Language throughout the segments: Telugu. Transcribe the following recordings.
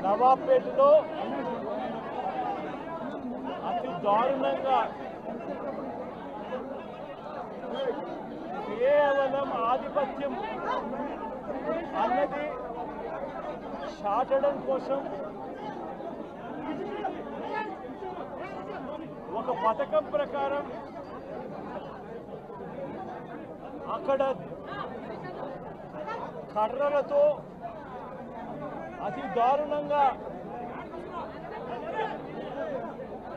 నవాబ్పేటలో అతి దారుణంగా కేవలం ఆధిపత్యం అన్నది చాటడం కోసం ఒక పథకం ప్రకారం అక్కడ కర్రలతో అతి దారుణంగా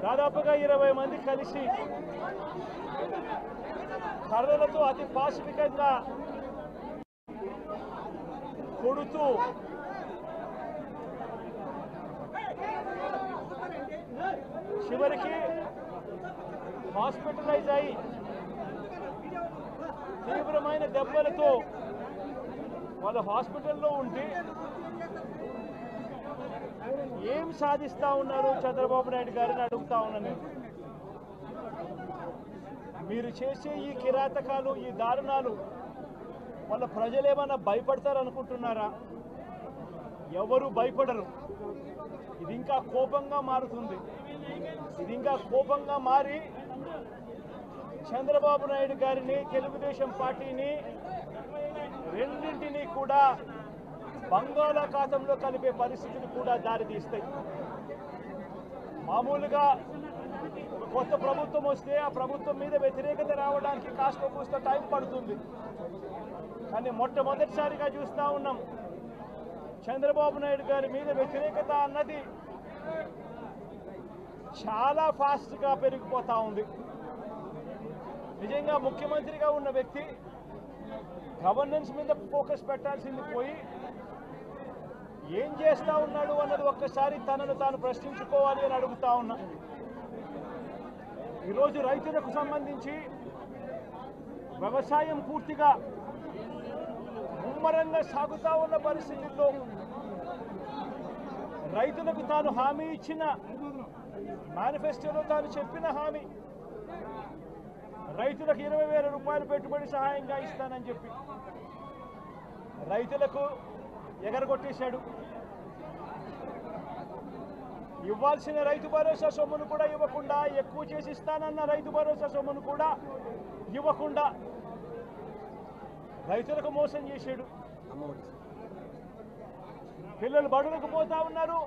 దాదాపుగా 20 మంది కలిసి కర్రలతో అతి పాశవికంగా కొడుతూ చివరికి హాస్పిటలైజ్ అయి తీవ్రమైన దెబ్బలతో వాళ్ళు హాస్పిటల్లో ఉంటే ఏం సాధిస్తా ఉన్నారు చంద్రబాబు నాయుడు గారిని అడుగుతా ఉన్నాను నేను. మీరు చేసే ఈ కిరాతకాలు, ఈ దారుణాలు వాళ్ళ ప్రజలు ఏమైనా భయపడతారనుకుంటున్నారా? ఎవరు భయపడరు. ఇది ఇంకా కోపంగా మారుతుంది. ఇది ఇంకా కోపంగా మారి చంద్రబాబు నాయుడు గారిని, తెలుగుదేశం పార్టీని రెండింటినీ కూడా బంగాళాఖాతంలో కలిపే పరిస్థితులు కూడా దారితీస్తాయి. మామూలుగా ఒక కొత్త ప్రభుత్వం వస్తే ఆ ప్రభుత్వం మీద వ్యతిరేకత రావడానికి కాస్త కూస్త టైం పడుతుంది. కానీ మొట్టమొదటిసారిగా చూస్తూ ఉన్నాం చంద్రబాబు నాయుడు గారి మీద వ్యతిరేకత అన్నది చాలా ఫాస్ట్గా పెరిగిపోతూ ఉంది. నిజంగా ముఖ్యమంత్రిగా ఉన్న వ్యక్తి గవర్నెన్స్ మీద ఫోకస్ పెట్టాల్సింది పోయి ఏం చేస్తా ఉన్నాడు అన్నది ఒక్కసారి తనను తాను ప్రశ్నించుకోవాలి అని అడుగుతా ఉన్నా. ఈరోజు రైతులకు సంబంధించి వ్యవసాయం పూర్తిగా ముమ్మరంగా సాగుతా ఉన్న పరిస్థితుల్లో రైతులకు తాను హామీ ఇచ్చిన మేనిఫెస్టోలో తాను చెప్పిన హామీ రైతులకు 20,000 రూపాయలు పెట్టుబడి సహాయంగా ఇస్తానని చెప్పి రైతులకు ఎగరగొట్టేశాడు. ఇవ్వాల్సిన రైతు భరోసా సొమ్మును కూడా ఇవ్వకుండా, ఎక్కువ చేసి ఇస్తానన్న రైతు భరోసా సొమ్మును కూడా ఇవ్వకుండా రైతులకు మోసం చేశాడు. పిల్లలు బడులకు పోతా ఉన్నారు.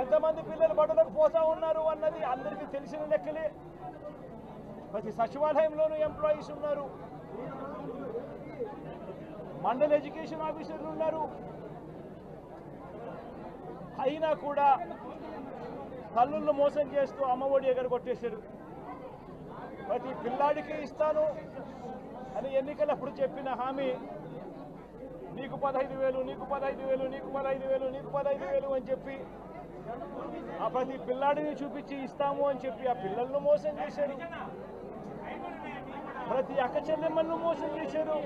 ఎంతమంది పిల్లలు బడులకు పోతా ఉన్నారు అన్నది అందరికీ తెలిసిన లెక్కలే. ప్రతి సచివాలయంలోనూ ఎంప్లాయీస్ ఉన్నారు, మండల ఎడ్యుకేషన్ ఆఫీసర్లు ఉన్నారు. అయినా కూడా తల్లులను మోసం చేస్తూ అమ్మఒడి ఎగరగొట్టేశారు. ప్రతి పిల్లాడికి ఇస్తాను అని ఎన్నికలప్పుడు చెప్పిన హామీ నీకు 15,000, నీకు 15,000, నీకు 15,000, నీకు 15,000 అని చెప్పి ఆ ప్రతి పిల్లాడిని చూపించి ఇస్తాము అని చెప్పి ఆ పిల్లలను మోసం చేశారు. ప్రతి అక్క చెల్లెమ్మలను మోసం చేశారు.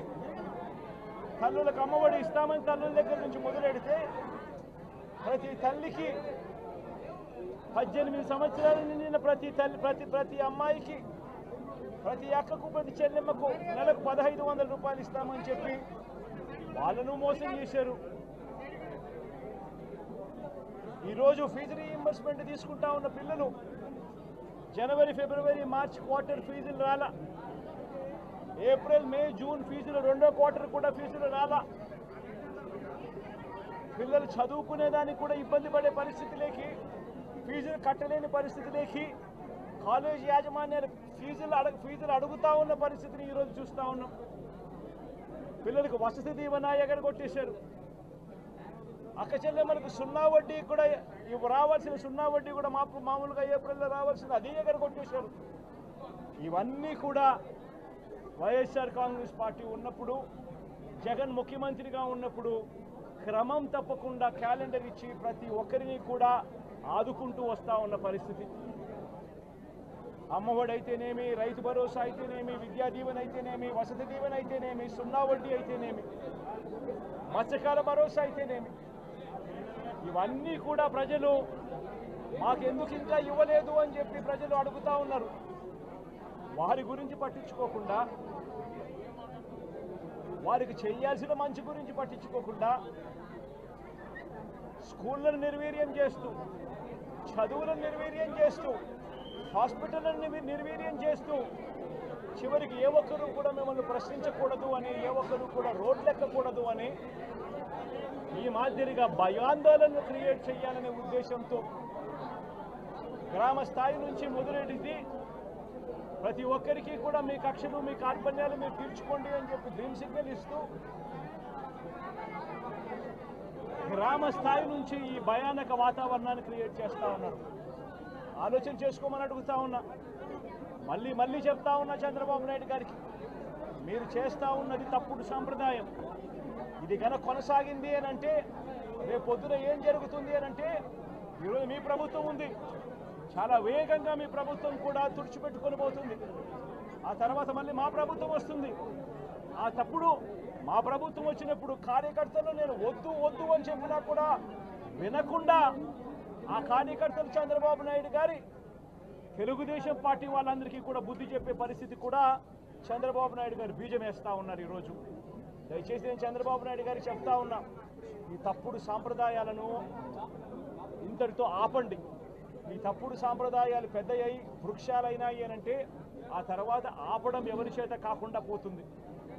తల్లులకు అమ్మఒడి ఇస్తామని తల్లుల దగ్గర నుంచి మొదలెడితే ప్రతి తల్లికి 18 సంవత్సరాలు నిండిన ప్రతి అమ్మాయికి, ప్రతి అక్కకు, ప్రతి చెల్లెమ్మకు నెలకు 1,500 రూపాయలు ఇస్తామని చెప్పి వాళ్ళను మోసం చేశారు. ఈరోజు ఫీజు రీయింబర్స్మెంట్ తీసుకుంటా ఉన్న పిల్లలు జనవరి, ఫిబ్రవరి, మార్చ్ క్వార్టర్ ఫీజులు రాలా. ఏప్రిల్, మే, జూన్ ఫీజులు, రెండో క్వార్టర్ కూడా ఫీజులు రాలా. పిల్లలు చదువుకునేదానికి కూడా ఇబ్బంది పడే పరిస్థితిలోకి, ఫీజులు కట్టలేని పరిస్థితిలోకి కాలేజీ యాజమాన్యాలు ఫీజులు అడుగుతా ఉన్న పరిస్థితిని ఈరోజు చూస్తూ ఉన్నాం. పిల్లలకు వసతి దీవెన ఎగరగొట్టేశారు. అక్క చెల్లెమ్మలకు 0 వడ్డీ కూడా రావాల్సిన 0 వడ్డీ కూడా మామూలుగా ఏప్రిల్లో రావాల్సింది అది ఎగరగొట్టేశారు. ఇవన్నీ కూడా వైఎస్ఆర్ కాంగ్రెస్ పార్టీ ఉన్నప్పుడు, జగన్ ముఖ్యమంత్రిగా ఉన్నప్పుడు క్రమం తప్పకుండా క్యాలెండర్ ఇచ్చి ప్రతి ఒక్కరిని కూడా ఆదుకుంటూ వస్తూ ఉన్న పరిస్థితి. అమ్మఒడి అయితేనేమి, రైతు భరోసా అయితేనేమి, విద్యా దీవెన అయితేనేమి, వసతి దీవెన అయితేనేమి, 0 వడ్డీ అయితేనేమి, మత్స్యకాల భరోసా అయితేనేమి, ఇవన్నీ కూడా ప్రజలు మాకెందుకు ఇంకా ఇవ్వలేదు అని చెప్పి ప్రజలు అడుగుతా ఉన్నారు. వారి గురించి పట్టించుకోకుండా, వారికి చేయాల్సిన మంచి గురించి పట్టించుకోకుండా స్కూళ్ళను నిర్వీర్యం చేస్తూ, చదువులను నిర్వీర్యం చేస్తూ, హాస్పిటళ్లను నిర్వీర్యం చేస్తూ, చివరికి ఏ ఒక్కరూ కూడా మిమ్మల్ని ప్రశ్నించకూడదు అని, ఏ ఒక్కరూ కూడా రోడ్లెక్కకూడదు అని ఈ మాదిరిగా భయాందోళనను క్రియేట్ చేయాలనే ఉద్దేశంతో గ్రామ స్థాయి నుంచి మొదలెడితే ప్రతి ఒక్కరికి కూడా మీ కక్షలు, మీ కార్పణ్యాలు మీరు తీర్చుకోండి అని చెప్పి గ్రీన్ సిగ్నల్ ఇస్తూ గ్రామ స్థాయి నుంచి ఈ భయానక వాతావరణాన్ని క్రియేట్ చేస్తూ ఉన్నారు. ఆలోచన చేసుకోమని అడుగుతా ఉన్నా, మళ్ళీ చెప్తా ఉన్నా చంద్రబాబు నాయుడు గారికి, మీరు చేస్తూ ఉన్నది తప్పుడు సాంప్రదాయం. ఇది కనుక కొనసాగింది అని అంటే రేపు పొద్దున ఏం జరుగుతుంది అని అంటే, ఈరోజు మీ ప్రభుత్వం ఉంది, చాలా వేగంగా మీ ప్రభుత్వం కూడా తుడిచిపెట్టుకొని పోతుంది. ఆ తర్వాత మళ్ళీ మా ప్రభుత్వం వస్తుంది. ఆ తప్పుడు మా ప్రభుత్వం వచ్చినప్పుడు కార్యకర్తలు నేను వద్దు అని చెప్పినా కూడా వినకుండా ఆ కార్యకర్తలు చంద్రబాబు నాయుడు గారి తెలుగుదేశం పార్టీ వాళ్ళందరికీ కూడా బుద్ధి చెప్పే పరిస్థితి కూడా చంద్రబాబు నాయుడు గారు బీజం వేస్తూ ఉన్నారు ఈరోజు. దయచేసి నేను చంద్రబాబు నాయుడు గారికి చెప్తా ఉన్నా, ఈ తప్పుడు సాంప్రదాయాలను ఇంతటితో ఆపండి. ఈ తప్పుడు సాంప్రదాయాలు పెద్దయ్యాయి, వృక్షాలైనాయి అని అంటే ఆ తర్వాత ఆపడం ఎవరి చేత కాకుండా పోతుంది.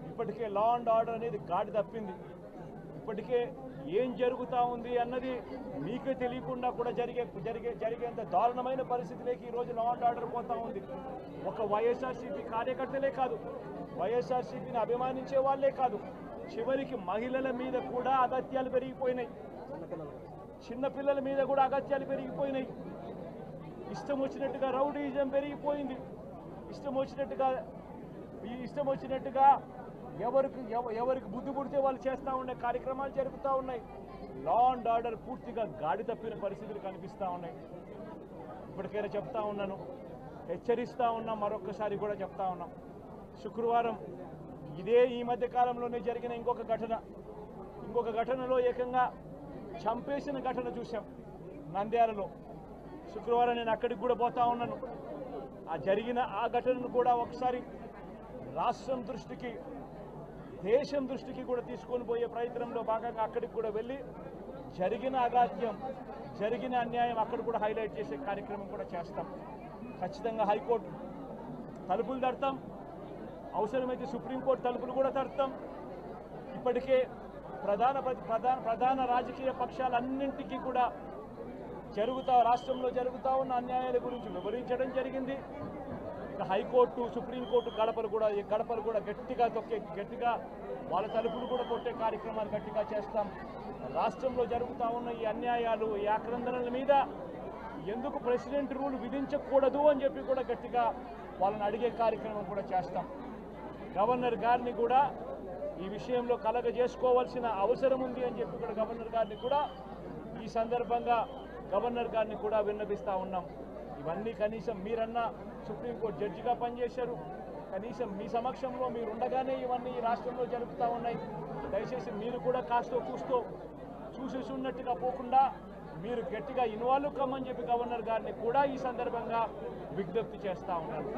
ఇప్పటికే లా అండ్ ఆర్డర్ అనేది గాడి తప్పింది. ఇప్పటికే ఏం జరుగుతూ ఉంది అన్నది మీకే తెలియకుండా కూడా జరిగేంత దారుణమైన పరిస్థితిలోకి ఈరోజు లా అండ్ ఆర్డర్ పోతూ ఉంది. ఒక వైఎస్ఆర్సీపీ కార్యకర్తలే కాదు, వైఎస్ఆర్సీపీని అభిమానించే వాళ్ళే కాదు, చివరికి మహిళల మీద కూడా అగత్యాలు పెరిగిపోయినాయి, చిన్నపిల్లల మీద కూడా అగత్యాలు పెరిగిపోయినాయి. ఇష్టం వచ్చినట్టుగా రౌడీజం పెరిగిపోయింది. ఇష్టం వచ్చినట్టుగా ఎవరికి బుద్ధి పుడితే వాళ్ళు చేస్తూ ఉండే కార్యక్రమాలు జరుగుతూ ఉన్నాయి. లా అండ్ ఆర్డర్ పూర్తిగా గాడి తప్పిన పరిస్థితులు కనిపిస్తూ ఉన్నాయి. ఇప్పటికైనా చెప్తా ఉన్నాను, హెచ్చరిస్తూ ఉన్నాం, మరొక్కసారి కూడా చెప్తా ఉన్నాం. శుక్రవారం ఈ మధ్య కాలంలోనే జరిగిన ఇంకొక ఘటనలో ఏకంగా చంపేసిన ఘటన చూసాం నంద్యాలలో. శుక్రవారం నేను అక్కడికి కూడా పోతా ఉన్నాను. ఆ ఘటనను కూడా ఒకసారి రాష్ట్రం దృష్టికి, దేశం దృష్టికి కూడా తీసుకొని పోయే ప్రయత్నంలో భాగంగా అక్కడికి కూడా వెళ్ళి జరిగిన అగాత్యం, జరిగిన అన్యాయం అక్కడ కూడా హైలైట్ చేసే కార్యక్రమం కూడా చేస్తాం. ఖచ్చితంగా హైకోర్టు తలుపులు తడతాం, అవసరమైతే సుప్రీంకోర్టు తలుపులు కూడా తడతాం. ఇప్పటికే ప్రధాన రాజకీయ పక్షాలన్నింటికీ కూడా రాష్ట్రంలో జరుగుతూ ఉన్న అన్యాయాల గురించి వివరించడం జరిగింది. ఇక హైకోర్టు, సుప్రీంకోర్టు గడపలు కూడా గట్టిగా వాళ్ళ తలుపులు కూడా కొట్టే కార్యక్రమాలు గట్టిగా చేస్తాం. రాష్ట్రంలో జరుగుతూ ఉన్న ఈ అన్యాయాలు, ఈ ఆక్రందనల మీద ఎందుకు ప్రెసిడెంట్ రూల్ విధించకూడదు అని చెప్పి కూడా గట్టిగా వాళ్ళని అడిగే కార్యక్రమం కూడా చేస్తాం. గవర్నర్ గారిని కూడా ఈ విషయంలో కలగజేసుకోవాల్సిన అవసరం ఉంది అని చెప్పి కూడా గవర్నర్ గారిని కూడా ఈ సందర్భంగా విన్నపిస్తూ ఉన్నాం. ఇవన్నీ కనీసం మీరన్నా సుప్రీంకోర్టు జడ్జిగా పనిచేశారు, కనీసం మీ సమక్షంలో మీరు ఉండగానే ఇవన్నీ ఈ రాష్ట్రంలో జరుగుతూ ఉన్నాయి. దయచేసి మీరు కూడా కాస్తో కూస్తో చూసేసి ఉన్నట్టుగా పోకుండా మీరు గట్టిగా ఇన్వాల్వ్ కమ్మని చెప్పి గవర్నర్ గారిని కూడా ఈ సందర్భంగా విజ్ఞప్తి చేస్తూ ఉన్నారు.